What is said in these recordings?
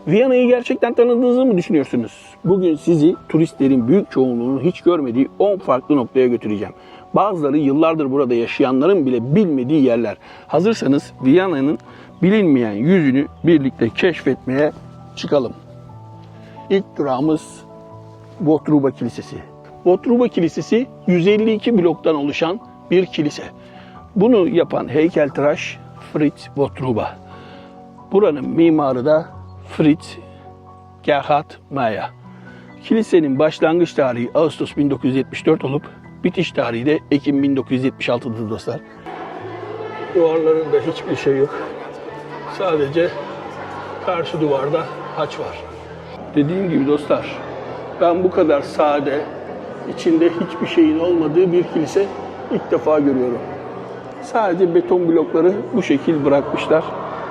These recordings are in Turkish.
Viyana'yı gerçekten tanıdığınızı mı düşünüyorsunuz? Bugün sizi turistlerin büyük çoğunluğunun hiç görmediği 10 farklı noktaya götüreceğim. Bazıları yıllardır burada yaşayanların bile bilmediği yerler. Hazırsanız Viyana'nın bilinmeyen yüzünü birlikte keşfetmeye çıkalım. İlk durağımız Wotruba Kilisesi. Wotruba Kilisesi 152 bloktan oluşan bir kilise. Bunu yapan heykeltıraş Fritz Wotruba. Buranın mimarı da Fritz Gerhard Meyer. Kilisenin başlangıç tarihi Ağustos 1974 olup bitiş tarihi de Ekim 1976'dır dostlar. Duvarlarında hiçbir şey yok. Sadece karşı duvarda haç var. Dediğim gibi dostlar, ben bu kadar sade, içinde hiçbir şeyin olmadığı bir kilise ilk defa görüyorum. Sadece beton blokları bu şekil bırakmışlar.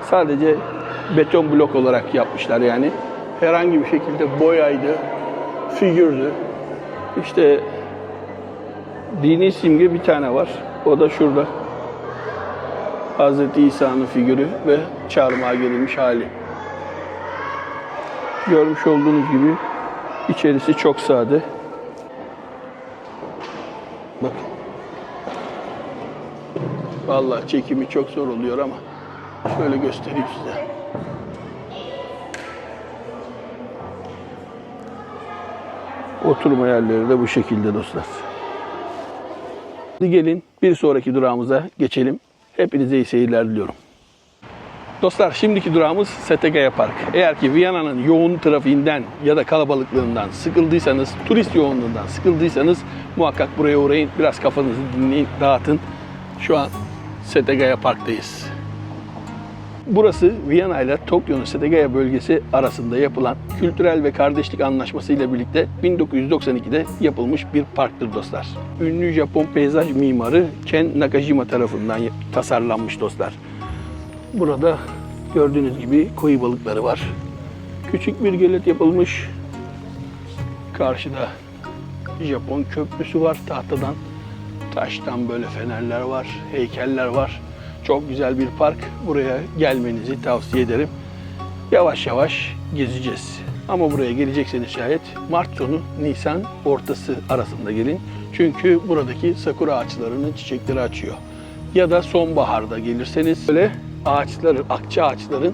Sadece beton blok olarak yapmışlar yani. Herhangi bir şekilde boyaydı, figürdü. İşte dini simge bir tane var. O da şurada. Hz. İsa'nın figürü ve çarmıha gerilmiş hali. Görmüş olduğunuz gibi içerisi çok sade. Bakın. Vallahi çekimi çok zor oluyor ama şöyle göstereyim size. Oturma yerleri de bu şekilde dostlar. Hadi gelin bir sonraki durağımıza geçelim. Hepinize iyi seyirler diliyorum. Dostlar, şimdiki durağımız Setagaya Park. Eğer ki Viyana'nın yoğun trafiğinden ya da kalabalıklığından sıkıldıysanız, turist yoğunluğundan sıkıldıysanız muhakkak buraya uğrayın. Biraz kafanızı dinleyin, dağıtın. Şu an Setagaya Park'tayız. Burası Viyana ile Tokyo'nun Setagaya bölgesi arasında yapılan kültürel ve kardeşlik anlaşması ile birlikte 1992'de yapılmış bir parktır dostlar. Ünlü Japon peyzaj mimarı Ken Nakajima tarafından tasarlanmış dostlar. Burada gördüğünüz gibi koyu balıkları var. Küçük bir gölet yapılmış. Karşıda Japon köprüsü var tahtadan. Taştan böyle fenerler var, heykeller var. Çok güzel bir park. Buraya gelmenizi tavsiye ederim. Yavaş yavaş gezeceğiz. Ama buraya gelecekseniz şayet Mart sonu, Nisan ortası arasında gelin. Çünkü buradaki sakura ağaçlarının çiçekleri açıyor. Ya da sonbaharda gelirseniz böyle ağaçların, akça ağaçların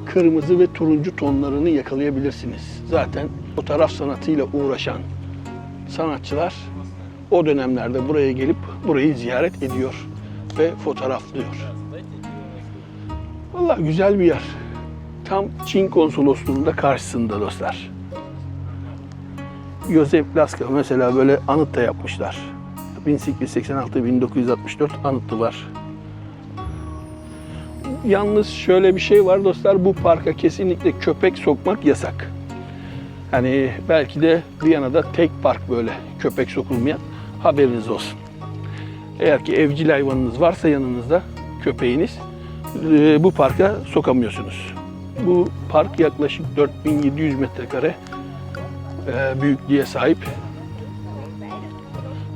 kırmızı ve turuncu tonlarını yakalayabilirsiniz. Zaten fotoğraf sanatıyla uğraşan sanatçılar o dönemlerde buraya gelip burayı ziyaret ediyor ve fotoğraflıyor. Vallahi güzel bir yer. Tam Çin konsolosluğunun da karşısında dostlar. Joseph Laska mesela böyle anıt da yapmışlar. 1886-1964 anıtı var. Yalnız şöyle bir şey var dostlar, bu parka kesinlikle köpek sokmak yasak. Hani belki de Viyana'da tek park böyle köpek sokulmayan, haberiniz olsun. Eğer ki evcil hayvanınız varsa yanınızda, köpeğiniz, bu parka sokamıyorsunuz. Bu park yaklaşık 4700 metrekare büyüklüğe sahip.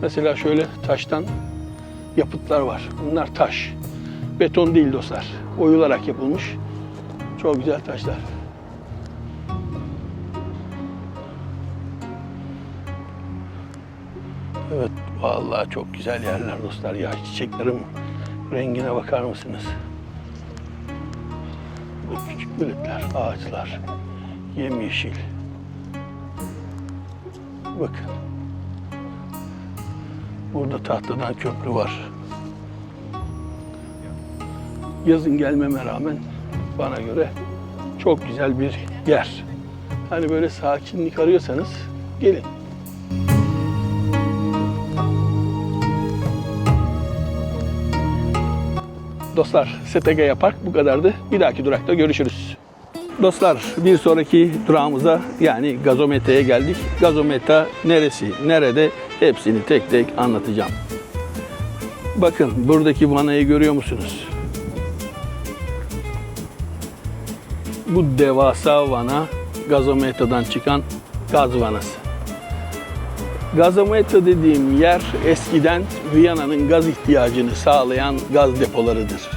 Mesela şöyle taştan yapıtlar var. Bunlar taş. Beton değil dostlar. Oyularak yapılmış. Çok güzel taşlar. Evet, vallahi çok güzel yerler dostlar ya. Çiçeklerin rengine bakar mısınız? Bu küçük bülükler, ağaçlar, yemyeşil. Bakın. Burada tahtadan köprü var. Yazın gelmeme rağmen bana göre çok güzel bir yer. Hani böyle sakinlik arıyorsanız gelin. Dostlar, Setagaya Park bu kadardı. Bir dahaki durakta görüşürüz. Dostlar, bir sonraki durağımıza yani Gazometa'ya geldik. Gazometa neresi, nerede hepsini tek tek anlatacağım. Bakın buradaki vanayı görüyor musunuz? Bu devasa vana Gazometa'dan çıkan gaz vanası. Gazometa dediğim yer eskiden Viyana'nın gaz ihtiyacını sağlayan gaz depolarıdır.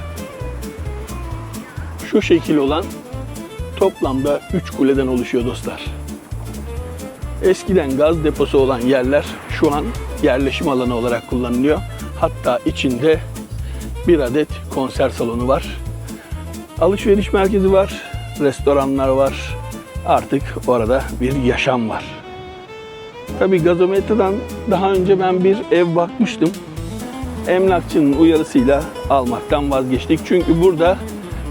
Şu şekil olan toplamda 3 kuleden oluşuyor dostlar. Eskiden gaz deposu olan yerler şu an yerleşim alanı olarak kullanılıyor. Hatta içinde bir adet konser salonu var. Alışveriş merkezi var, restoranlar var. Artık orada bir yaşam var. Tabii gazometreden daha önce ben bir ev bakmıştım. Emlakçının uyarısıyla almaktan vazgeçtik. Çünkü burada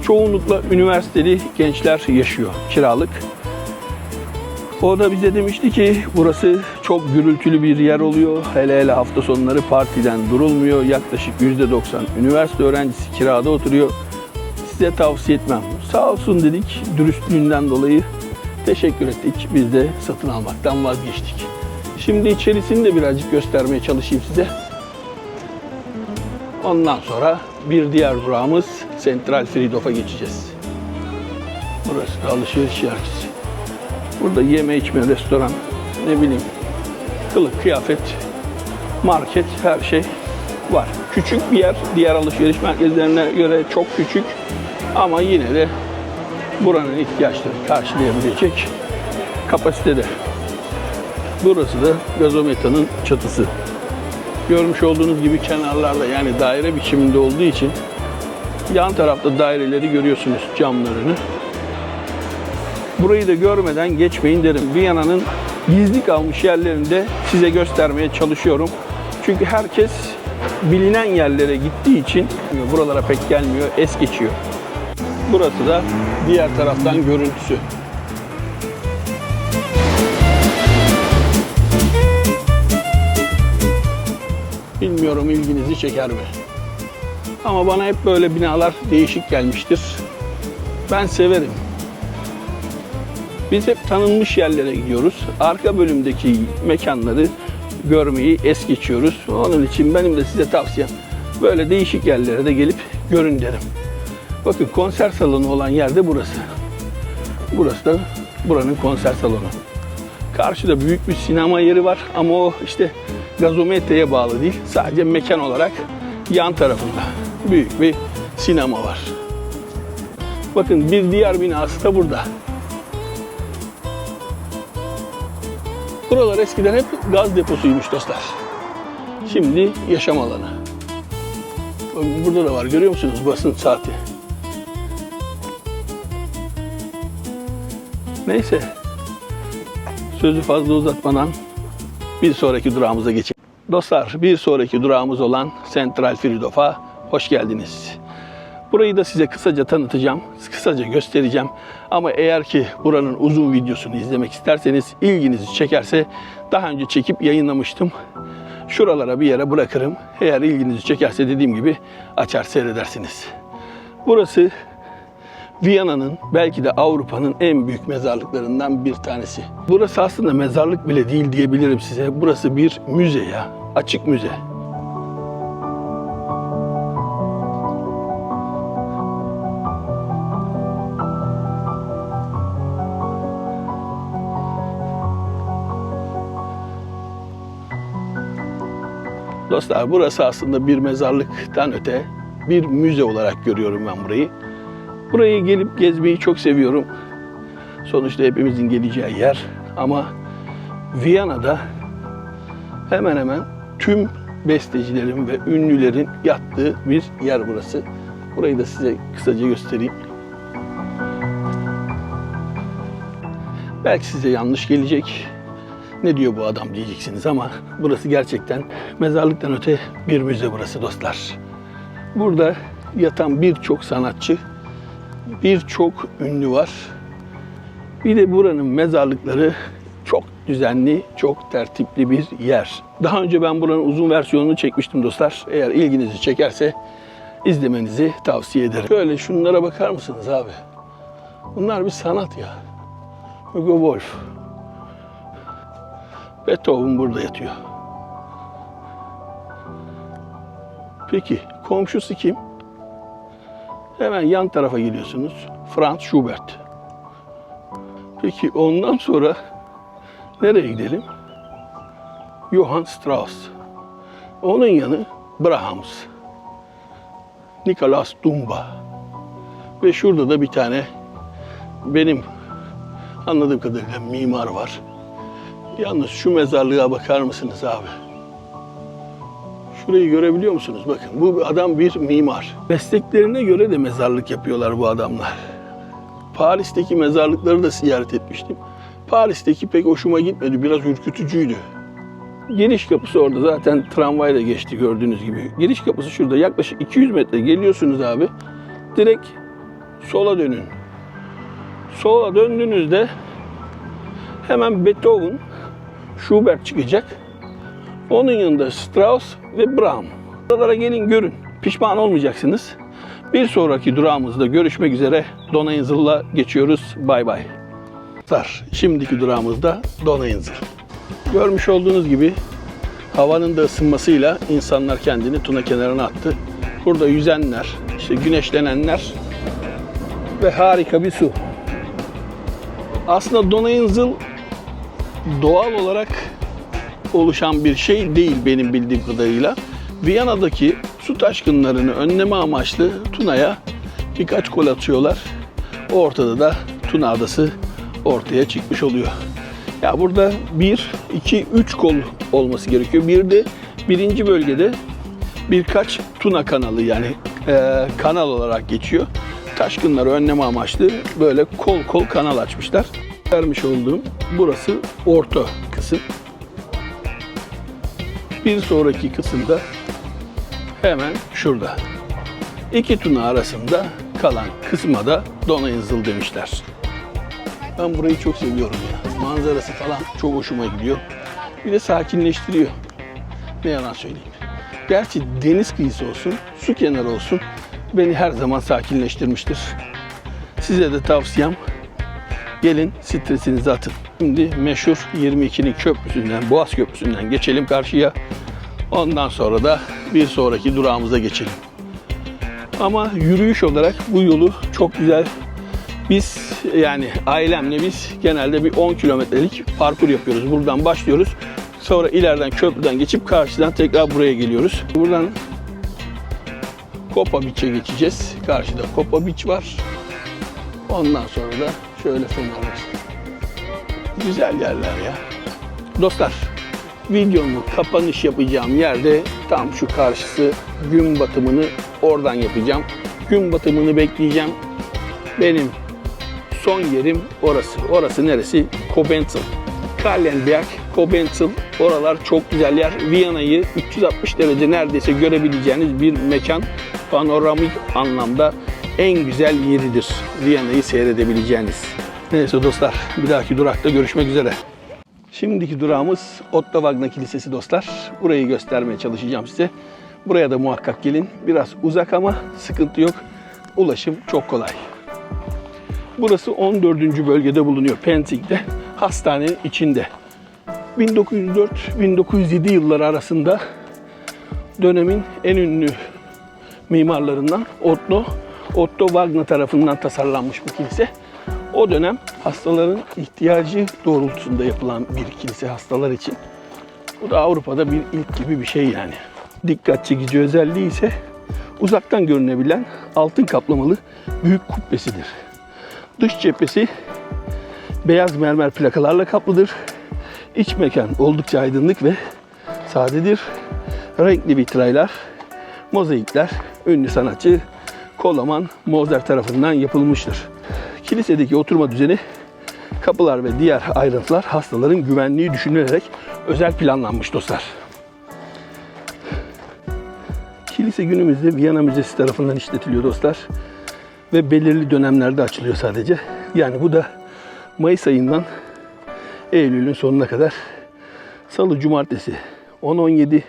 çoğunlukla üniversiteli gençler yaşıyor, kiralık. O da bize demişti ki burası çok gürültülü bir yer oluyor. Hele hele hafta sonları partiden durulmuyor. Yaklaşık %90 üniversite öğrencisi kirada oturuyor. Size tavsiye etmem. Sağ olsun dedik, dürüstlüğünden dolayı teşekkür ettik. Biz de satın almaktan vazgeçtik. Şimdi içerisini de birazcık göstermeye çalışayım size. Ondan sonra bir diğer durağımız Central Freedof'a geçeceğiz. Burası da alışveriş merkezi. Burada yeme içme, restoran, ne bileyim, kılık, kıyafet, market, her şey var. Küçük bir yer, diğer alışveriş merkezlerine göre çok küçük ama yine de buranın ihtiyaçlarını karşılayabilecek kapasitede. Burası da gazometranın çatısı. Görmüş olduğunuz gibi kenarlarda, yani daire biçiminde olduğu için yan tarafta daireleri görüyorsunuz, camlarını. Burayı da görmeden geçmeyin derim. Viyana'nın gizli kalmış yerlerini de size göstermeye çalışıyorum. Çünkü herkes bilinen yerlere gittiği için buralara pek gelmiyor, es geçiyor. Burası da diğer taraftan görüntüsü. Bilmiyorum ilginizi çeker mi? Ama bana hep böyle binalar değişik gelmiştir. Ben severim. Biz hep tanınmış yerlere gidiyoruz. Arka bölümdeki mekanları görmeyi es geçiyoruz. Onun için benim de size tavsiyem böyle değişik yerlere de gelip görün derim. Bakın konser salonu olan yerde burası. Burası da buranın konser salonu. Karşıda büyük bir sinema yeri var ama o işte gazometreye bağlı değil. Sadece mekan olarak yan tarafında büyük bir sinema var. Bakın bir diğer binası da burada. Buralar eskiden hep gaz deposuymuş dostlar. Şimdi yaşam alanı. Burada da var, görüyor musunuz, basın saati. Neyse. Sözü fazla uzatmadan bir sonraki durağımıza geçelim. Dostlar, bir sonraki durağımız olan Central Freedof'a hoş geldiniz. Burayı da size kısaca tanıtacağım, kısaca göstereceğim. Ama eğer ki buranın uzun videosunu izlemek isterseniz, ilginizi çekerse, daha önce çekip yayınlamıştım. Şuralara bir yere bırakırım. Eğer ilginizi çekerse dediğim gibi açar seyredersiniz. Burası Viyana'nın, belki de Avrupa'nın en büyük mezarlıklarından bir tanesi. Burası aslında mezarlık bile değil diyebilirim size. Burası bir müze ya, açık müze. Dostlar, burası aslında bir mezarlıktan öte bir müze olarak görüyorum ben burayı. Burayı gelip gezmeyi çok seviyorum. Sonuçta hepimizin geleceği yer. Ama Viyana'da hemen hemen tüm bestecilerin ve ünlülerin yattığı bir yer burası. Burayı da size kısaca göstereyim. Belki size yanlış gelecek. Ne diyor bu adam diyeceksiniz ama burası gerçekten mezarlıktan öte bir müze burası dostlar. Burada yatan birçok sanatçı, birçok ünlü var. Bir de buranın mezarlıkları çok düzenli, çok tertipli bir yer. Daha önce ben buranın uzun versiyonunu çekmiştim dostlar. Eğer ilginizi çekerse izlemenizi tavsiye ederim. Şöyle şunlara bakar mısınız abi? Bunlar bir sanat ya. Hugo Wolf. Beethoven burada yatıyor. Peki komşusu kim? Hemen yan tarafa geliyorsunuz. Franz Schubert. Peki ondan sonra nereye gidelim? Johann Strauss. Onun yanı Brahms. Nikolaus Dumba. Ve şurada da bir tane benim anladığım kadarıyla mimar var. Yalnız şu mezarlığa bakar mısınız abi? Şurayı görebiliyor musunuz? Bakın bu adam bir mimar. Mesleklerine göre de mezarlık yapıyorlar bu adamlar. Paris'teki mezarlıkları da ziyaret etmiştim. Paris'teki pek hoşuma gitmedi. Biraz ürkütücüydü. Giriş kapısı orada. Zaten tramvay da geçti gördüğünüz gibi. Giriş kapısı şurada. Yaklaşık 200 metre geliyorsunuz abi. Direkt sola dönün. Sola döndüğünüzde hemen Beethoven, Schubert çıkacak. Onun yanında Strauss ve Brahms. Buralara gelin görün. Pişman olmayacaksınız. Bir sonraki durağımızda görüşmek üzere. Donauinsel'la geçiyoruz. Bay bay. Şimdiki durağımızda Donauinsel. Görmüş olduğunuz gibi havanın da ısınmasıyla insanlar kendini Tuna kenarına attı. Burada yüzenler, işte güneşlenenler ve harika bir su. Aslında Donauinsel doğal olarak oluşan bir şey değil benim bildiğim kadarıyla. Viyana'daki su taşkınlarını önleme amaçlı Tuna'ya birkaç kol atıyorlar. Ortada da Tuna Adası ortaya çıkmış oluyor. Ya burada 1, 2, 3 kol olması gerekiyor. Bir de birinci bölgede birkaç Tuna kanalı yani kanal olarak geçiyor. Taşkınları önleme amaçlı böyle kol kol kanal açmışlar. Vermiş olduğum burası orta kısım. Bir sonraki kısımda hemen şurada. İki Tuna arasında kalan kısma da Donauinsel demişler. Ben burayı çok seviyorum ya. Manzarası falan çok hoşuma gidiyor. Bir de sakinleştiriyor. Ne yalan söyleyeyim. Gerçi deniz kıyısı olsun, su kenarı olsun beni her zaman sakinleştirmiştir. Size de tavsiyem gelin stresinizi atın. Şimdi meşhur 22'nin köprüsünden, Boğaz Köprüsü'nden geçelim karşıya. Ondan sonra da bir sonraki durağımıza geçelim. Ama yürüyüş olarak bu yolu çok güzel. Biz yani ailemle biz genelde bir 10 kilometrelik parkur yapıyoruz. Buradan başlıyoruz. Sonra ileriden köprüden geçip karşıdan tekrar buraya geliyoruz. Buradan Kopa Beach'e geçeceğiz. Karşıda Kopa Beach var. Ondan sonra da şöyle Fenerbahçe. Güzel yerler ya. Dostlar, videomu kapanış yapacağım yerde tam şu karşısı gün batımını oradan yapacağım. Gün batımını bekleyeceğim. Benim son yerim orası. Orası neresi? Cobenzl. Kahlenberg, Cobenzl. Oralar çok güzel yer. Viyana'yı 360 derece neredeyse görebileceğiniz bir mekan. Panoramik anlamda en güzel yeridir. Viyana'yı seyredebileceğiniz. Neyse dostlar, bir dahaki durakta görüşmek üzere. Şimdiki durağımız Otto Wagner Kilisesi dostlar. Burayı göstermeye çalışacağım size. Buraya da muhakkak gelin. Biraz uzak ama sıkıntı yok. Ulaşım çok kolay. Burası 14. bölgede bulunuyor. Penzing'de. Hastanenin içinde. 1904-1907 yılları arasında dönemin en ünlü mimarlarından Otto Wagner tarafından tasarlanmış bu kilise. O dönem hastaların ihtiyacı doğrultusunda yapılan bir kilise hastalar için. Bu da Avrupa'da bir ilk gibi bir şey yani. Dikkat çekici özelliği ise uzaktan görünebilen altın kaplamalı büyük kubbesidir. Dış cephesi beyaz mermer plakalarla kaplıdır. İç mekan oldukça aydınlık ve sadedir. Renkli vitraylar, mozaikler ünlü sanatçı Koloman Moser tarafından yapılmıştır. Kilisedeki oturma düzeni, kapılar ve diğer ayrıntılar hastaların güvenliği düşünülerek özel planlanmış dostlar. Kilise günümüzde Viyana Müzesi tarafından işletiliyor dostlar. Ve belirli dönemlerde açılıyor sadece. Yani bu da Mayıs ayından Eylül'ün sonuna kadar. Salı, cumartesi 10-17,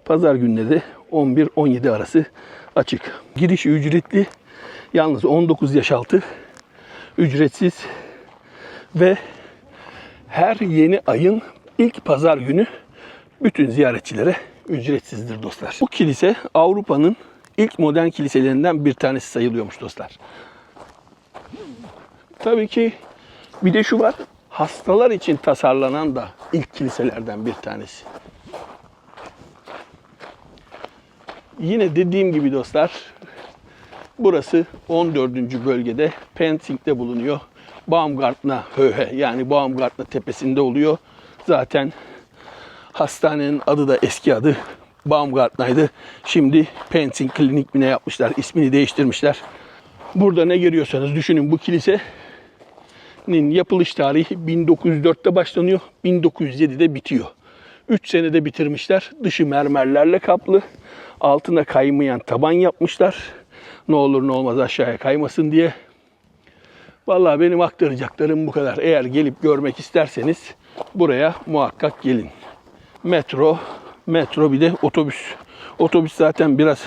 pazar günleri 11-17 arası açık. Giriş ücretli. Yalnız 19 yaş altı ücretsiz ve her yeni ayın ilk pazar günü bütün ziyaretçilere ücretsizdir dostlar. Bu kilise Avrupa'nın ilk modern kiliselerinden bir tanesi sayılıyormuş dostlar. Tabii ki bir de şu var, hastalar için tasarlanan da ilk kiliselerden bir tanesi. Yine dediğim gibi dostlar, burası 14. bölgede Penzing'de bulunuyor. Baumgartner Höhe, yani Baumgartner tepesinde oluyor. Zaten hastanenin adı da, eski adı Baumgartner'ydı. Şimdi Penzing Klinik mi ne yapmışlar, ismini değiştirmişler. Burada ne görüyorsanız düşünün, bu kilisenin yapılış tarihi 1904'te başlanıyor, 1907'de bitiyor. 3 senede bitirmişler. Dışı mermerlerle kaplı. Altına kaymayan taban yapmışlar. Ne olur ne olmaz aşağıya kaymasın diye. Vallahi benim aktaracaklarım bu kadar. Eğer gelip görmek isterseniz buraya muhakkak gelin. Metro bir de otobüs. Otobüs zaten biraz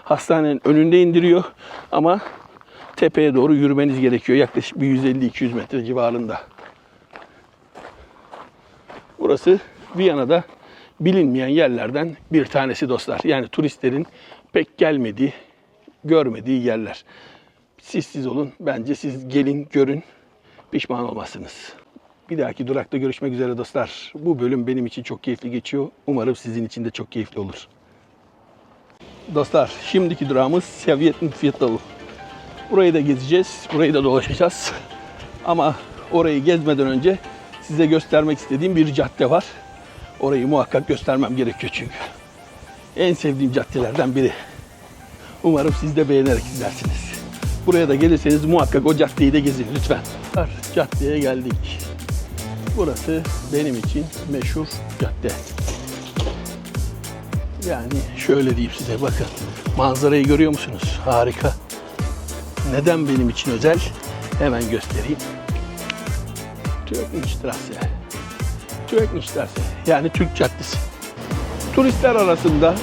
hastanenin önünde indiriyor ama tepeye doğru yürümeniz gerekiyor. Yaklaşık bir 150-200 metre civarında. Burası Viyana'da bilinmeyen yerlerden bir tanesi dostlar. Yani turistlerin pek gelmediği, görmediği yerler. Siz olun. Bence siz gelin, görün. Pişman olmazsınız. Bir dahaki durakta görüşmek üzere dostlar. Bu bölüm benim için çok keyifli geçiyor. Umarım sizin için de çok keyifli olur. Dostlar, şimdiki durağımız Sovyetniki. Burayı da gezeceğiz. Burayı da dolaşacağız. Ama orayı gezmeden önce size göstermek istediğim bir cadde var. Orayı muhakkak göstermem gerekiyor çünkü. En sevdiğim caddelerden biri. Umarım siz de beğenerek izlersiniz. Buraya da gelirseniz muhakkak o caddeyi de gezin lütfen. Caddeye geldik. Burası benim için meşhur cadde. Yani şöyle diyeyim size, bakın. Manzarayı görüyor musunuz? Harika. Neden benim için özel? Hemen göstereyim. Türknichstrasse. Yani Türk Caddesi. Turistler arasında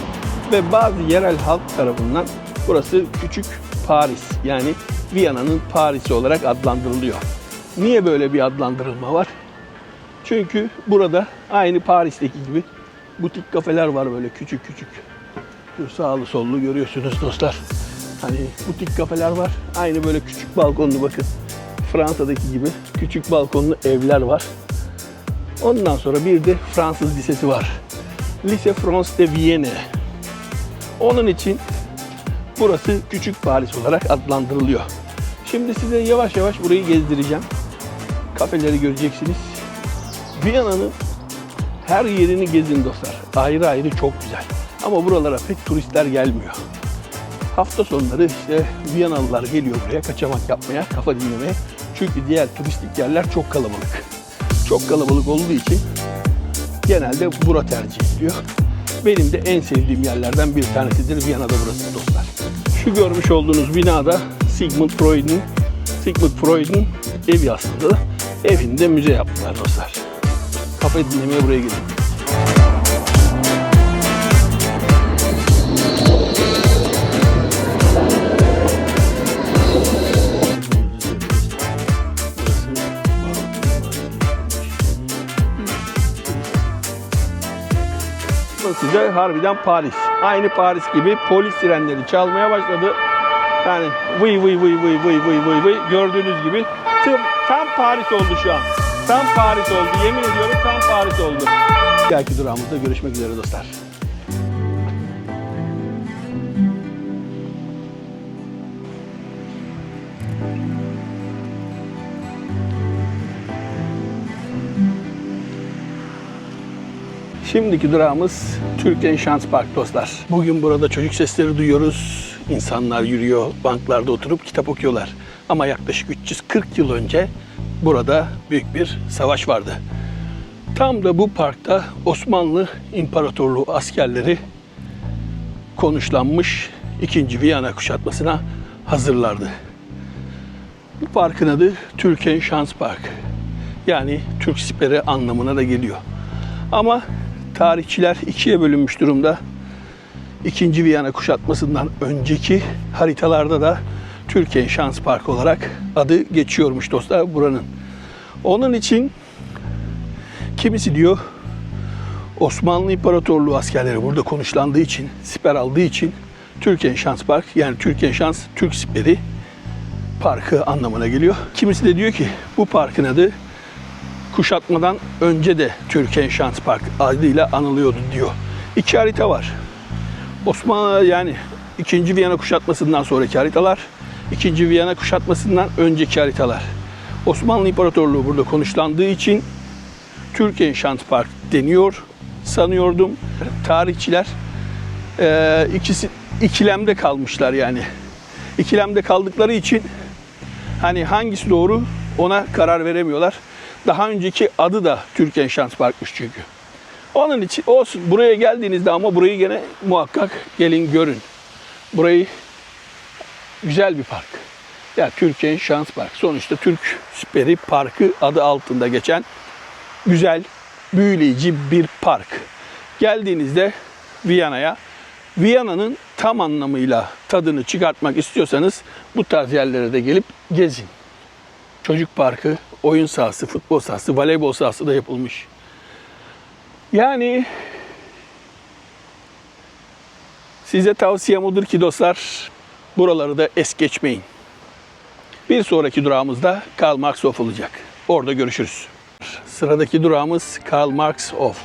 ve bazı yerel halk tarafından burası Küçük Paris, yani Viyana'nın Paris'i olarak adlandırılıyor. Niye böyle bir adlandırılma var? Çünkü burada aynı Paris'teki gibi butik kafeler var, böyle küçük. Şu sağlı sollu görüyorsunuz dostlar. Hani butik kafeler var. Aynı böyle küçük balkonlu, bakın. Fransa'daki gibi küçük balkonlu evler var. Ondan sonra bir de Fransız lisesi var. Lise France de Vienne. Onun için burası Küçük Paris olarak adlandırılıyor. Şimdi size yavaş yavaş burayı gezdireceğim. Kafeleri göreceksiniz. Viyana'nın her yerini gezin dostlar. Ayrı ayrı çok güzel. Ama buralara pek turistler gelmiyor. Hafta sonları işte Viyanalılar geliyor buraya kaçamak yapmaya, kafa dinlemeye. Çünkü diğer turistik yerler çok kalabalık. Çok kalabalık olduğu için genelde bura tercih ediliyor. Benim de en sevdiğim yerlerden bir tanesidir Viyana'da burası dostlar. Şu görmüş olduğunuz binada Sigmund Freud'un evi aslında. Evinde müze yaptılar dostlar. Kafa dinlemeye buraya gelin. Size harbiden Paris. Aynı Paris gibi polis sirenleri çalmaya başladı. Yani vıy gördüğünüz gibi tam Paris oldu şu an. Tam Paris oldu. Yemin ediyorum tam Paris oldu. Bir dahaki durağımızda görüşmek üzere dostlar. Şimdiki durağımız Türkenschanzpark dostlar. Bugün burada çocuk sesleri duyuyoruz. İnsanlar yürüyor, banklarda oturup kitap okuyorlar. Ama yaklaşık 340 yıl önce burada büyük bir savaş vardı. Tam da bu parkta Osmanlı İmparatorluğu askerleri konuşlanmış 2. Viyana kuşatmasına hazırlardı. Bu parkın adı Türkenschanzpark. Yani Türk Siperi anlamına da geliyor. Ama tarihçiler ikiye bölünmüş durumda. 2. Viyana kuşatmasından önceki haritalarda da Türkenschanzpark olarak adı geçiyormuş dostlar buranın. Onun için kimisi diyor Osmanlı İmparatorluğu askerleri burada konuşlandığı için, siper aldığı için Türkenschanzpark, yani Türkenschanz Türk Siperi parkı anlamına geliyor. Kimisi de diyor ki bu parkın adı kuşatmadan önce de Türkenschanzpark adıyla anılıyordu diyor. İki harita var. Osmanlı, yani 2. Viyana kuşatmasından sonraki haritalar, 2. Viyana kuşatmasından önceki haritalar. Osmanlı İmparatorluğu burada konuşlandığı için Türkenschanzpark deniyor sanıyordum. Tarihçiler ikisi ikilemde kalmışlar yani. İkilemde kaldıkları için hani hangisi doğru ona karar veremiyorlar. Daha önceki adı da Türkenschanzpark'mış çünkü. Onun için olsun, buraya geldiğinizde ama burayı gene muhakkak gelin görün. Burayı güzel bir park. Ya Türkenschanzpark sonuçta Türk Süperi Parkı adı altında geçen güzel, büyüleyici bir park. Geldiğinizde Viyana'nın tam anlamıyla tadını çıkartmak istiyorsanız bu tarz yerlere de gelip gezin. Çocuk parkı, oyun sahası, futbol sahası, voleybol sahası da yapılmış. Yani size tavsiyem odur ki dostlar, buraları da es geçmeyin. Bir sonraki durağımızda Karl Marx Hof olacak. Orada görüşürüz. Sıradaki durağımız Karl Marx Hof.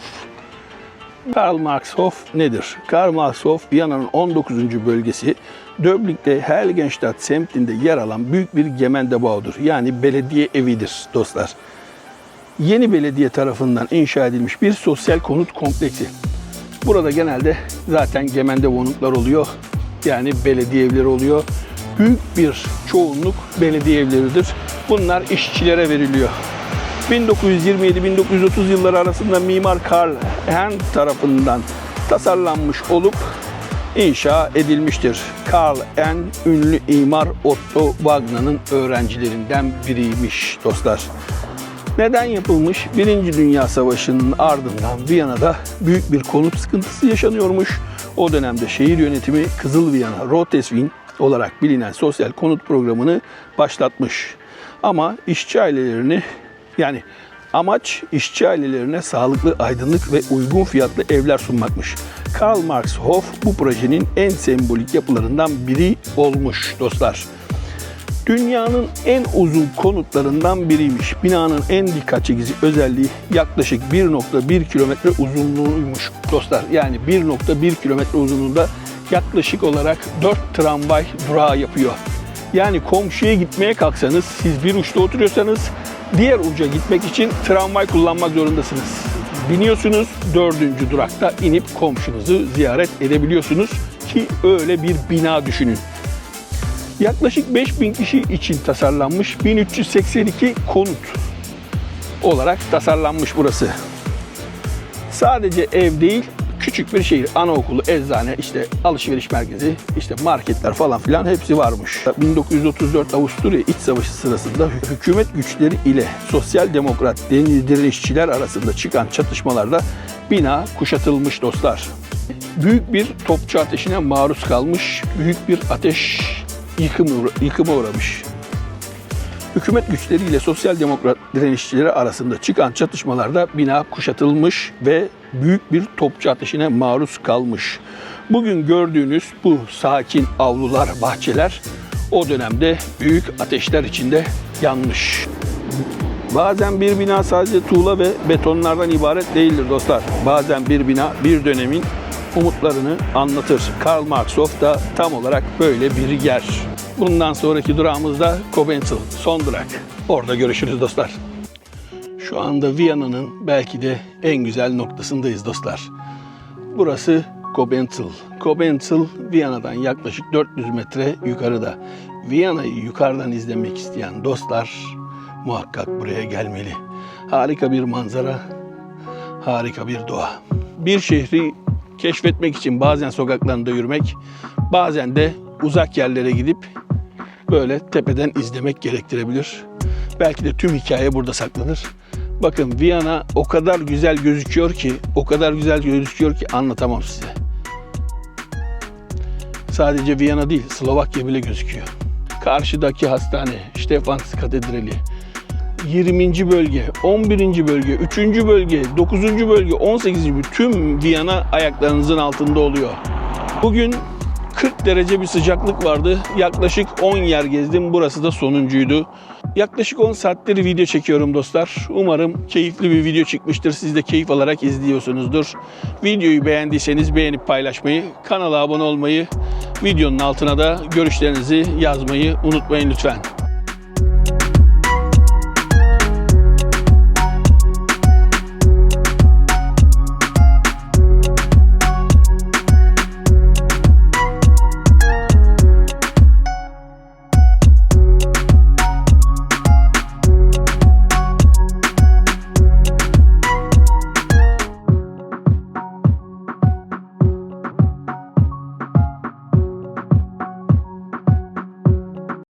Karl Marx Hof nedir? Karl Marx Hof, Viyana'nın 19. bölgesi, Döblink'te Heiligenstadt semtinde yer alan büyük bir Gemeindebau'dur. Yani belediye evidir dostlar. Yeni belediye tarafından inşa edilmiş bir sosyal konut kompleksi. Burada genelde zaten Gemeindebau'nuklar oluyor. Yani belediye evleri oluyor. Büyük bir çoğunluk belediye evleridir. Bunlar işçilere veriliyor. 1927-1930 yılları arasında mimar Karl Ehn tarafından tasarlanmış olup inşa edilmiştir. Karl Ehn, ünlü imar Otto Wagna'nın öğrencilerinden biriymiş dostlar. Neden yapılmış? Birinci Dünya Savaşı'nın ardından Viyana'da büyük bir konut sıkıntısı yaşanıyormuş. O dönemde şehir yönetimi Kızıl Viyana Roteswing olarak bilinen sosyal konut programını başlatmış. Ama amaç işçi ailelerine sağlıklı, aydınlık ve uygun fiyatlı evler sunmakmış. Karl Marx Hof bu projenin en sembolik yapılarından biri olmuş dostlar. Dünyanın en uzun konutlarından biriymiş. Binanın en dikkat çekici özelliği yaklaşık 1,1 kilometre uzunluğuymuş dostlar. Yani 1,1 kilometre uzunluğunda yaklaşık olarak 4 tramvay durağı yapıyor. Yani komşuya gitmeye kalksanız, siz bir uçta oturuyorsanız diğer uca gitmek için tramvay kullanmak zorundasınız. Biniyorsunuz, 4. durakta inip komşunuzu ziyaret edebiliyorsunuz ki öyle bir bina düşünün. Yaklaşık 5000 kişi için tasarlanmış 1382 konut olarak tasarlanmış burası. Sadece ev değil, küçük bir şehir, anaokulu, eczane, işte alışveriş merkezi, işte marketler falan filan hepsi varmış. 1934 Avusturya İç Savaşı sırasında hükümet güçleri ile sosyal demokrat direnişçiler arasında çıkan çatışmalarda bina kuşatılmış dostlar. Büyük bir topçu ateşine maruz kalmış, büyük bir ateş yıkıma uğramış. Hükümet güçleriyle sosyal demokrat direnişçileri arasında çıkan çatışmalarda bina kuşatılmış ve büyük bir topçu ateşine maruz kalmış. Bugün gördüğünüz bu sakin avlular, bahçeler o dönemde büyük ateşler içinde yanmış. Bazen bir bina sadece tuğla ve betonlardan ibaret değildir dostlar. Bazen bir bina bir dönemin umutlarını anlatır. Karl Marx Hof da tam olarak böyle bir yer. Bundan sonraki durağımızda Koblenz, son durak. Orada görüşürüz dostlar. Şu anda Viyana'nın belki de en güzel noktasındayız dostlar. Burası Koblenz. Koblenz, Viyana'dan yaklaşık 400 metre yukarıda. Viyana'yı yukarıdan izlemek isteyen dostlar muhakkak buraya gelmeli. Harika bir manzara, harika bir doğa. Bir şehri keşfetmek için bazen sokaklarında yürümek, bazen de uzak yerlere gidip böyle tepeden izlemek gerektirebilir. Belki de tüm hikaye burada saklanır. Bakın Viyana o kadar güzel gözüküyor ki, anlatamam size. Sadece Viyana değil, Slovakya bile gözüküyor. Karşıdaki hastane, Stefans Katedrali, 20. bölge, 11. bölge, 3. bölge, 9. bölge, 18. bölge, tüm Viyana ayaklarınızın altında oluyor. Bugün 40 derece bir sıcaklık vardı. Yaklaşık 10 yer gezdim. Burası da sonuncuydu. Yaklaşık 10 saattir video çekiyorum dostlar. Umarım keyifli bir video çıkmıştır. Siz de keyif alarak izliyorsunuzdur. Videoyu beğendiyseniz beğenip paylaşmayı, kanala abone olmayı, videonun altına da görüşlerinizi yazmayı unutmayın lütfen.